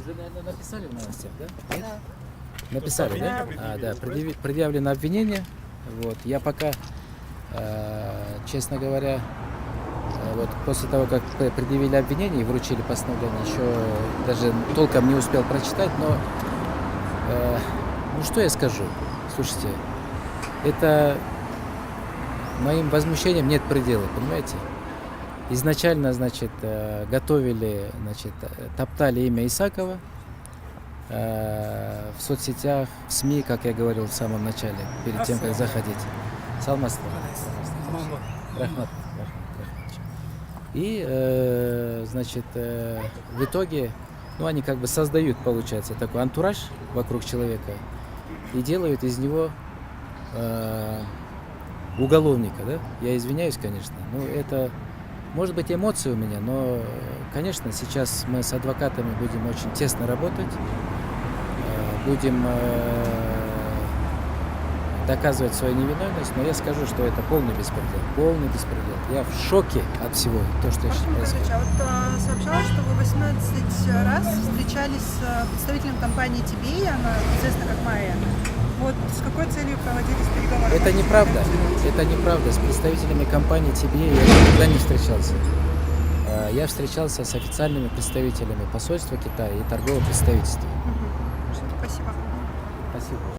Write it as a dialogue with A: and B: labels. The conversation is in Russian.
A: Уже, наверное, написали в новостях, да? Нет?
B: Да.
A: Написали, да? Да, предъявлено обвинение. Вот. Я пока, честно говоря, вот после того, как предъявили обвинение и вручили постановление, еще даже толком не успел прочитать, но ну что я скажу? Слушайте, это моим возмущением нет предела, понимаете? Изначально, значит, готовили, значит, топтали имя Исакова в соцсетях, в СМИ, как я говорил в самом начале, перед тем, как заходить. Салмаслав. Рахмат. И, значит, в итоге, ну, они как бы создают, получается, такой антураж вокруг человека и делают из него уголовника, да? Я извиняюсь, конечно, но это, может быть, эмоции у меня, но, конечно, сейчас мы с адвокатами будем очень тесно работать, будем доказывать свою невиновность, но я скажу, что это полный беспредел, полный беспредел. Я в шоке от всего, то, что сейчас происходит.
B: А вот сообщалось, что вы 18 раз встречались с представителем компании TBA, она известна как Майя. Вот с какой целью проводились переговоры?
A: Это неправда. Это неправда. С представителями компании TBA я никогда не встречался. Я встречался с официальными представителями посольства Китая и торгового представительства.
B: Спасибо.
A: Спасибо.